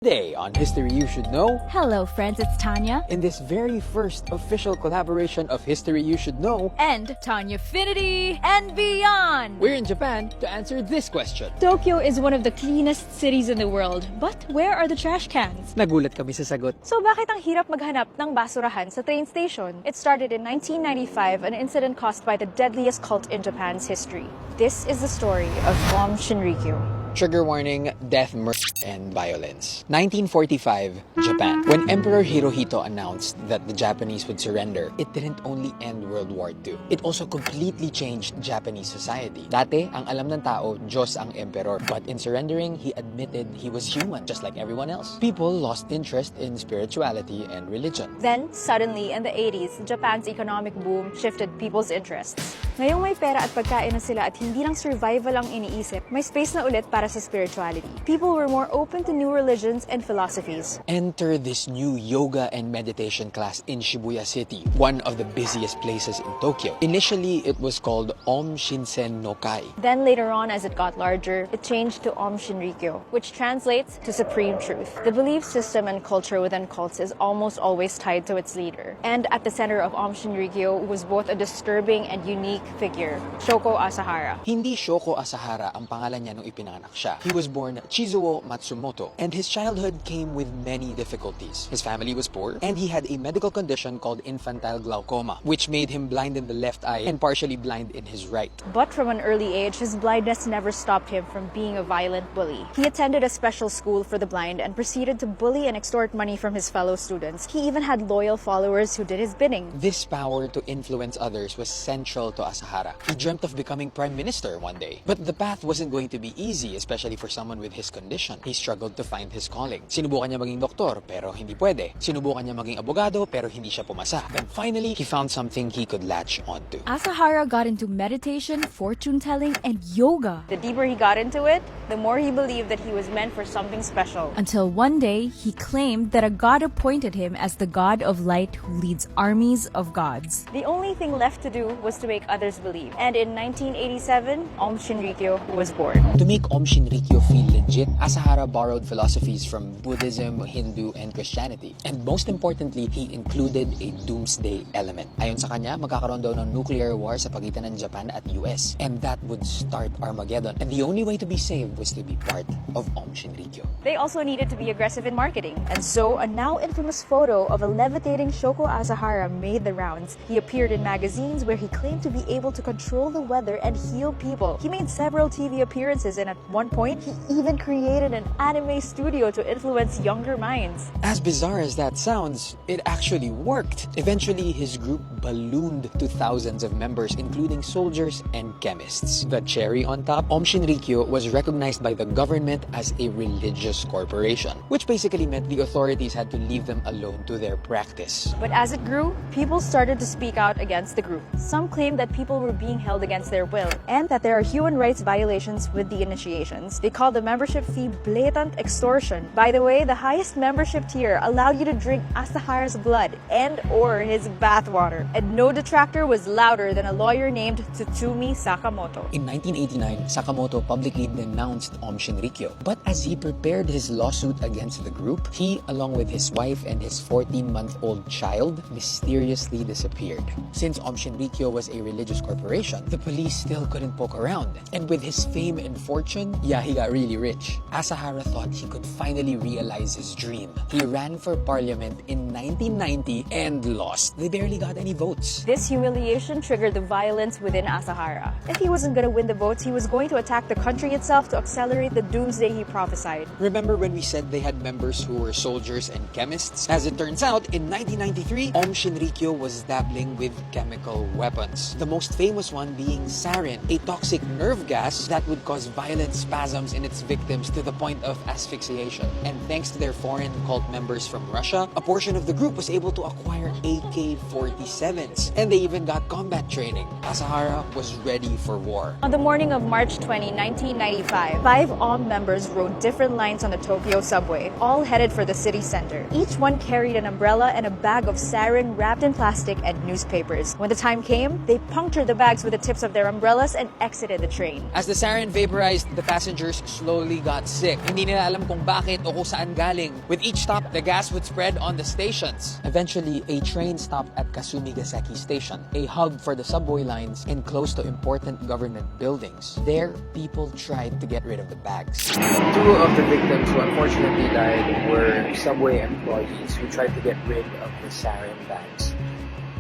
Today on History You Should Know. Hello friends, it's Tanya. In this very first official collaboration of History You Should Know And Tanyafinity and beyond. We're in Japan to answer this question. Tokyo is one of the cleanest cities in the world, but where are the trash cans? Nagulat kami sa sagot. So bakit ang hirap maghanap ng basurahan sa train station? It started in 1995, an incident caused by the deadliest cult in Japan's history. This is the story of Shinrikyo. Trigger warning, death, murder, and violence. 1945, Japan. When Emperor Hirohito announced that the Japanese would surrender, it didn't only end World War II. It also completely changed Japanese society. Dati, ang alam ng tao, Diyos ang emperor. But in surrendering, he admitted he was human, just like everyone else. People lost interest in spirituality and religion. Then, suddenly, in the 80s, Japan's economic boom shifted people's interests. Ngayong may pera at pagkain na sila at hindi lang survival ang iniisip, may space na ulit para sa spirituality. People were more open to new religions and philosophies. Enter this new yoga and meditation class in Shibuya City, one of the busiest places in Tokyo. Initially, it was called Om Shinsen no Kai. Then later on, as it got larger, it changed to Shinrikyo, which translates to supreme truth. The belief system and culture within cults is almost always tied to its leader. And at the center of Shinrikyo was both a disturbing and unique figure, Shoko Asahara. Hindi Shoko Asahara ang pangalan niya nung ipinanganak siya. He was born Chizuo Matsumoto, and his childhood came with many difficulties. His family was poor, and he had a medical condition called infantile glaucoma, which made him blind in the left eye and partially blind in his right. But from an early age, his blindness never stopped him from being a violent bully. He attended a special school for the blind and proceeded to bully and extort money from his fellow students. He even had loyal followers who did his bidding. This power to influence others was central to Asahara. He dreamt of becoming prime minister one day. But the path wasn't going to be easy, especially for someone with his condition. He struggled to find his calling. Sinubukan niya maging doktor, pero hindi pwede. Sinubukan niya maging abogado, pero hindi siya pumasa. Then finally, he found something he could latch onto. Asahara got into meditation, fortune-telling, and yoga. The deeper he got into it, the more he believed that he was meant for something special. Until one day, he claimed that a god appointed him as the god of light who leads armies of gods. The only thing left to do was to make others believe. And in 1987, Shinrikyo was born. To make Shinrikyo feel legit, Asahara borrowed philosophies from Buddhism, Hindu, and Christianity. And most importantly, he included a doomsday element. Ayon sa kanya, magkakaroon daw ng nuclear war sa pagitan ng Japan at US. And that would start Armageddon. And the only way to be saved was to be part of Shinrikyo. They also needed to be aggressive in marketing. And so, a now infamous photo of a levitating Shoko Asahara made the rounds. He appeared in magazines where he claimed to be able to control the weather and heal people. He made several TV appearances, and at one point, he even created an anime studio to influence younger minds. As bizarre as that sounds, it actually worked. Eventually, his group ballooned to thousands of members, including soldiers and chemists. The cherry on top, Shinrikyo was recognized by the government as a religious corporation, which basically meant the authorities had to leave them alone to their practice. But as it grew, people started to speak out against the group. Some claimed that people were being held against their will, and that there are human rights violations with the initiations. They called the membership fee blatant extortion. By the way, the highest membership tier allowed you to drink Asahara's blood and or his bathwater. And no detractor was louder than a lawyer named Tsutsumi Sakamoto. In 1989, Sakamoto publicly denounced Shinrikyo. But as he prepared his lawsuit against the group, he, along with his wife and his 14-month-old child, mysteriously disappeared. Since Shinrikyo was a religious corporation, the police still couldn't poke around. And with his fame and fortune, yeah, he got really rich. Asahara thought he could finally realize his dream. He ran for parliament in 1990 and lost. They barely got any votes. This humiliation triggered the violence within Asahara. If he wasn't going to win the votes, he was going to attack the country itself to accelerate the doomsday he prophesied. Remember when we said they had members who were soldiers and chemists? As it turns out, in 1993, Shinrikyo was dabbling with chemical weapons. The most famous one being sarin, a toxic nerve gas that would cause violent spasms in its victims to the point of asphyxiation. And thanks to their foreign cult members from Russia, a portion of the group was able to acquire AK-47s. And they even got combat training. Asahara was ready for war. On the morning of March 20, 1995, 5 AUM members rode different lines on the Tokyo subway, all headed for the city center. Each one carried an umbrella and a bag of sarin wrapped in plastic and newspapers. When the time came, they punctured punctured the bags with the tips of their umbrellas and exited the train. As the sarin vaporized, the passengers slowly got sick. Hindi nila alam kung bakit o kung saan galing. With each stop, the gas would spread on the stations. Eventually, a train stopped at Kasumigaseki Station, a hub for the subway lines and close to important government buildings. There, people tried to get rid of the bags. Two of the victims who unfortunately died were subway employees who tried to get rid of the sarin bags.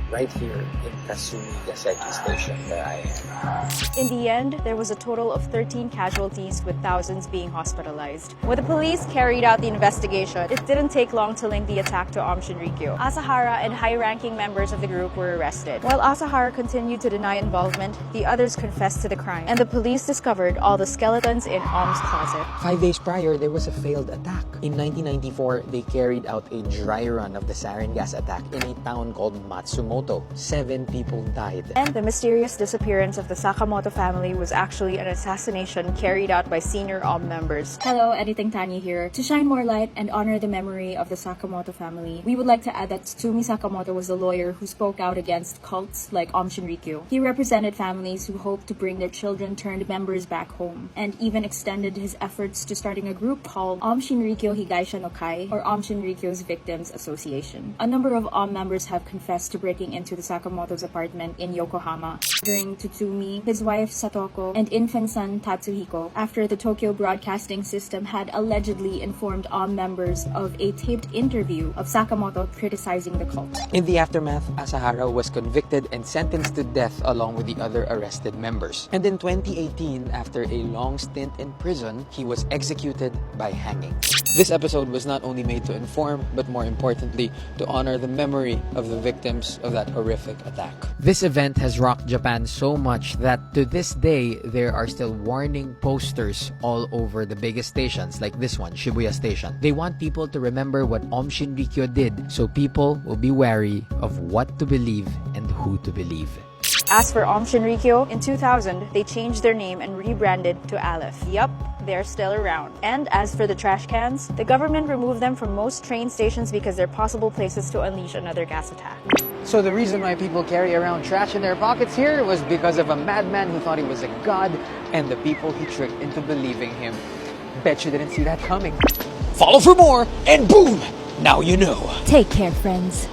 Right here in Kasumigaseki Station where I am. In the end, there was a total of 13 casualties with thousands being hospitalized. When the police carried out the investigation, it didn't take long to link the attack to Shinrikyo. Asahara and high-ranking members of the group were arrested. While Asahara continued to deny involvement, the others confessed to the crime, and the police discovered all the skeletons in Om's closet. 5 days prior, there was a failed attack. In 1994, they carried out a dry run of the sarin gas attack in a town called Matsumoto. 7 people died. And the mysterious disappearance of the Sakamoto family was actually an assassination carried out by senior AUM members. Hello, Editing Tanya here. To shine more light and honor the memory of the Sakamoto family, we would like to add that Tsumi Sakamoto was a lawyer who spoke out against cults like Shinrikyo. He represented families who hoped to bring their children-turned members back home, and even extended his efforts to starting a group called Shinrikyo Higaisha no Kai, or Shinrikyo's Victims Association. A number of members have confessed to breaking into the Sakamoto's apartment in Yokohama, murdering Tutsumi, his wife Satoko, and infant son Tatsuhiko after the Tokyo Broadcasting System had allegedly informed members of a taped interview of Sakamoto criticizing the cult. In the aftermath, Asahara was convicted and sentenced to death along with the other arrested members. And in 2018, after a long stint in prison, he was executed by hanging. This episode was not only made to inform, but more importantly, to honor the memory of the victims of that horrific attack. This event has rocked Japan so much that to this day, there are still warning posters all over the biggest stations like this one, Shibuya Station. They want people to remember what Shinrikyo did, so people will be wary of what to believe and who to believe. As for Shinrikyo, in 2000, they changed their name and rebranded to Aleph. Yup, they're still around. And as for the trash cans, the government removed them from most train stations because they're possible places to unleash another gas attack. So the reason why people carry around trash in their pockets here was because of a madman who thought he was a god and the people he tricked into believing him. Bet you didn't see that coming. Follow for more, and boom! Now you know. Take care, friends.